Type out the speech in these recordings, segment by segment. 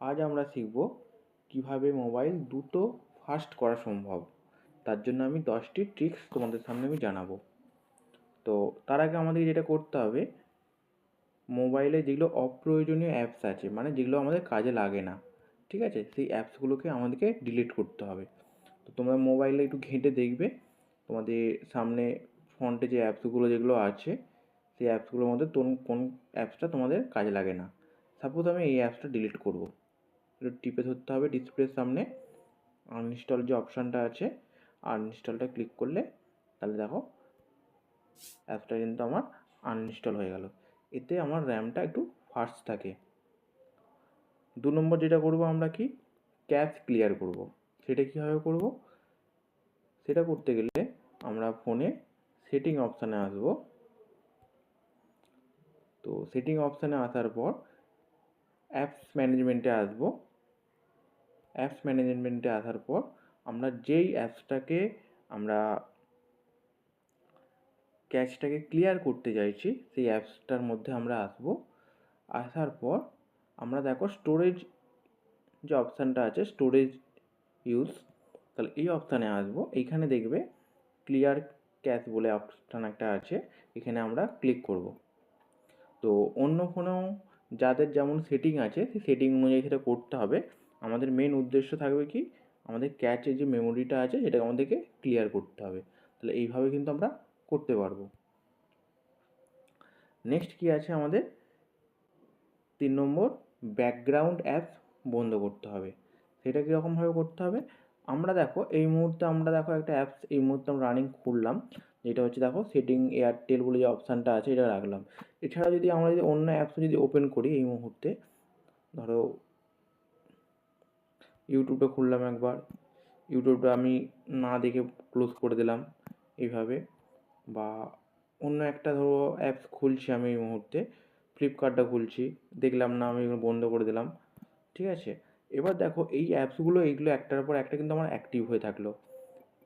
আজ আমরা শিখব কিভাবে মোবাইল দ্রুত ফাস্ট করা সম্ভব। তার জন্য আমি 10টি ট্রিক্স তোমাদের সামনে আমি জানাবো। তো তার আগে আমাদের যেটা করতে হবে, মোবাইলে যেগুলো অপ্রয়োজনীয় অ্যাপস আছে, মানে যেগুলো আমাদের কাজে লাগে না, ঠিক আছে, সেই অ্যাপসগুলোকে আমাদেরকে ডিলিট করতে হবে। তো তোমরা মোবাইলে একটু ঘেঁটে দেখবে তোমাদের সামনে ফ্রন্টে যে অ্যাপসগুলো যেগুলো আছে, সেই অ্যাপসগুলোর মধ্যে কোন অ্যাপসটা তোমাদের কাজে লাগে না। সাপোজ আমি এই অ্যাপসটা ডিলিট করব, একটু টিপে ধরতে হবে ডিসপ্লের সামনে, আনইনস্টল যে অপশানটা আছে, আনইনস্টলটা ক্লিক করলে তাহলে দেখো অ্যাপসটা কিন্তু আমার আনইনস্টল হয়ে গেল। এতে আমার র্যামটা একটু ফাস্ট থাকে। 2 নম্বর যেটা করব, আমরা কি ক্যাশ ক্লিয়ার করব। সেটা কীভাবে করব? সেটা করতে গেলে আমরা ফোনে সেটিং অপশানে আসব। তো সেটিং অপশানে আসার পর অ্যাপস ম্যানেজমেন্টে আসব। অ্যাপস ম্যানেজমেন্টে আসার পর আমরা যেই অ্যাপসটাকে আমরা ক্যাশটাকে ক্লিয়ার করতে চাইছি সেই অ্যাপসটার মধ্যে আমরা আসব। আসার পর আমরা দেখো স্টোরেজ যে অপশানটা আছে, স্টোরেজ ইউজ, তাহলে এই অপশানে আসবো। এইখানে দেখবে ক্লিয়ার ক্যাশ বলে অপশান একটা আছে, এখানে আমরা ক্লিক করব। তো অন্য ফোনেও যাদের যেমন সেটিং আছে সেই সেটিং অনুযায়ী সেটা করতে হবে। আমাদের মেন উদ্দেশ্য থাকবে কি, আমাদের ক্যাশের যে মেমোরিটা আছে সেটাকে আমাদেরকে ক্লিয়ার করতে হবে। তাহলে এইভাবে কিন্তু আমরা করতে পারবো। নেক্সট কি আছে আমাদের, 3 নম্বর, ব্যাকগ্রাউন্ড অ্যাপস বন্ধ করতে হবে। সেটা কীরকমভাবে করতে হবে, আমরা দেখো এই মুহূর্তে আমরা দেখো একটা অ্যাপস এই মুহূর্তে আমরা রানিং খুললাম, যেটা হচ্ছে দেখো সেটিং এয়ারটেল বলে যে অপশানটা আছে এটা রাখলাম। এছাড়া যদি আমরা যদি অন্য অ্যাপস যদি ওপেন করি এই মুহূর্তে, ধরো ইউটিউবটা খুললাম একবার, ইউটিউবটা আমি না দেখে ক্লোজ করে দিলাম এইভাবে, বা অন্য একটা ধরো অ্যাপস খুলছি আমি এই মুহূর্তে, ফ্লিপকার্টটা খুলছি, দেখলাম না, আমি এগুলো বন্ধ করে দিলাম, ঠিক আছে। এবার দেখো এই অ্যাপসগুলো এইগুলো একটার পর একটা কিন্তু আমার অ্যাক্টিভ হয়ে থাকলো,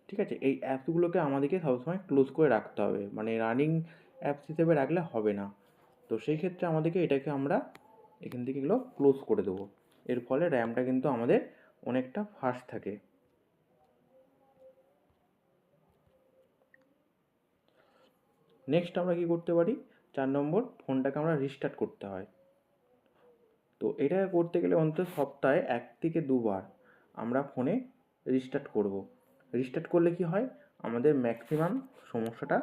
ঠিক আছে। এই অ্যাপসগুলোকে আমাদেরকে সবসময় ক্লোজ করে রাখতে হবে, মানে রানিং অ্যাপস হিসেবে রাখলে হবে না। তো সেই ক্ষেত্রে আমাদেরকে এটাকে আমরা এখান থেকে এগুলো ক্লোজ করে দেবো। এর ফলে র্যামটা কিন্তু আমাদের অনেকটা ফাস্ট থাকে। নেক্সট আমরা কি করতে পারি, 4 নম্বর, ফোনটাকে আমরা রিস্টার্ট করতে হয়। তো এটা করতে গেলে অন্তত সপ্তাহে 1 থেকে 2 বার আমরা ফোনে রিস্টার্ট করব। রিস্টার্ট করলে কি হয়, আমাদের ম্যাক্সিমাম সমস্যাটা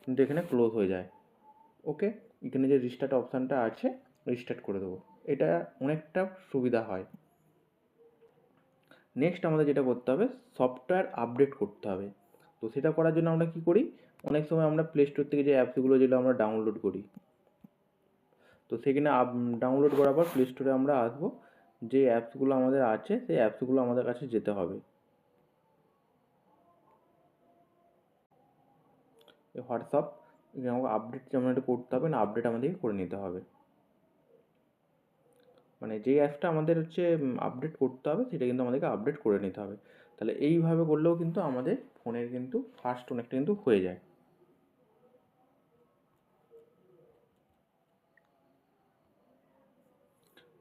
কিন্তু এখানে ক্লোজ হয়ে যায়। ওকে, এখানে যে রিস্টার্ট অপশানটা আছে, রিস্টার্ট করে দেবো, এটা অনেকটা সুবিধা হয়। নেক্সট আমাদের যেটা করতে হবে, সফটওয়্যার আপডেট করতে হবে। তো সেটা করার জন্য আমরা কি করি, অনেক সময় আমরা প্লে স্টোর থেকে যে অ্যাপসগুলো যেগুলো আমরা ডাউনলোড করি, তো সেখানে ডাউনলোড করার পর প্লে স্টোরে আমরা আসবো, যে অ্যাপসগুলো আমাদের আছে সেই অ্যাপসগুলো আমাদের কাছে যেতে হবে। এই হোয়াটসঅ্যাপ আমাকে আপডেট যেমন এটা করতে হবে না, আপডেট আমাদেরকে করে নিতে হবে, মানে যেই অ্যাপসটা আমাদের হচ্ছে আপডেট করতে হবে সেটা কিন্তু আমাদেরকে আপডেট করে নিতে হবে। তাহলে এইভাবে করলেও কিন্তু আমাদের ফোনের কিন্তু ফাস্ট অনেকটা কিন্তু হয়ে যায়।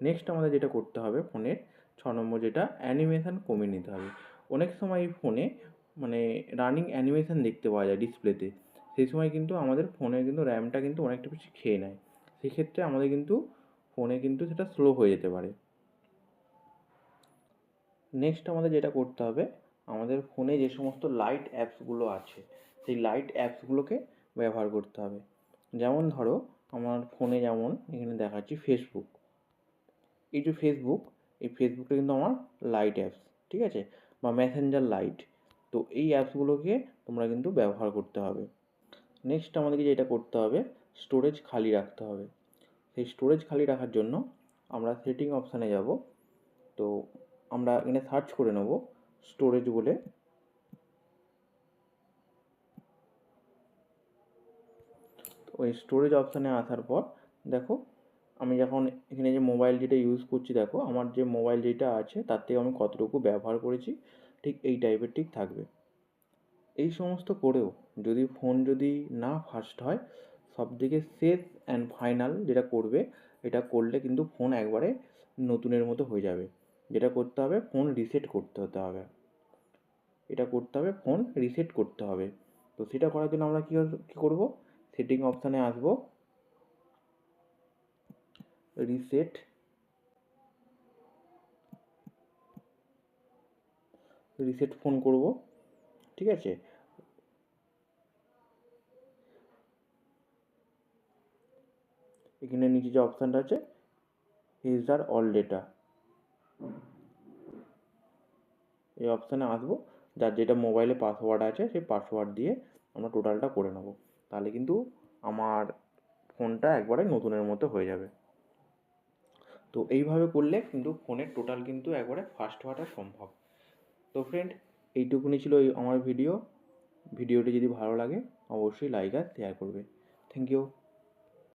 নেক্সট আমাদের যেটা করতে হবে ফোনের 6 নম্বর, যেটা অ্যানিমেশান কমিয়ে নিতে হবে। অনেক সময় এই ফোনে মানে রানিং অ্যানিমেশান দেখতে পাওয়া যায় ডিসপ্লেতে, সেই সময় কিন্তু আমাদের ফোনের কিন্তু র্যামটা কিন্তু অনেকটা বেশি খেয়ে নেয়, সেক্ষেত্রে আমাদের কিন্তু ফোনে কিন্তু সেটা স্লো হয়ে যেতে পারে। নেক্সট আমাদের যেটা করতে হবে, আমাদের ফোনে যে সমস্ত লাইট অ্যাপসগুলো আছে সেই লাইট অ্যাপসগুলোকে ব্যবহার করতে হবে। যেমন ধরো আমার ফোনে যেমন এখানে দেখাচ্ছি ফেসবুক, এই যে ফেসবুক, এই ফেসবুকটা কিন্তু আমার লাইট অ্যাপস, ঠিক আছে, বা মেসেঞ্জার লাইট। তো এই অ্যাপসগুলোকে তোমরা কিন্তু ব্যবহার করতে হবে। নেক্সট আমাদেরকে যেটা করতে হবে, স্টোরেজ খালি রাখতে হবে। সেই স্টোরেজ খালি রাখার জন্য আমরা সেটিং অপশানে যাব। তো আমরা এখানে সার্চ করে নেব স্টোরেজ বলে। ওই স্টোরেজ অপশানে আসার পর দেখো আমি যখন এখানে যে মোবাইল যেটা ইউজ করছি, দেখো আমার যে মোবাইল যেটা আছে তার থেকে আমি কতটুকু ব্যবহার করেছি, ঠিক এই টাইপের ঠিক থাকবে। এই সমস্ত করেও যদি ফোন যদি না ফাস্ট হয়, সবথেকে সেফ অ্যান্ড ফাইনাল যেটা করবে, এটা করলে কিন্তু ফোন একবারে নতুনের মতো হয়ে যাবে। যেটা করতে হবে, ফোন রিসেট করতে হতে হবে। এটা করতে হবে, ফোন রিসেট করতে হবে। তো সেটা করার জন্য আমরা কী করব, সেটিং অপশানে আসবো, রিসেট ফোন করব, ঠিক আছে। এখানে নিচে যে অপশানটা আছে, হিজার অল ডেটা, এই অপশানে আসবো। যার যেটা মোবাইলে পাসওয়ার্ড আছে সেই পাসওয়ার্ড দিয়ে আমরা টোটালটা করে নেব। তাহলে কিন্তু আমার ফোনটা একবারে নতুনের মতো হয়ে যাবে। তো এইভাবে করলে কিন্তু ফোনের টোটাল কিন্তু একবারে ফাস্ট হওয়াটা সম্ভব। তো ফ্রেন্ড, এইটুকুনি ছিল আমার ভিডিওটি যদি ভালো লাগে অবশ্যই লাইক আর শেয়ার করবে। Thank you.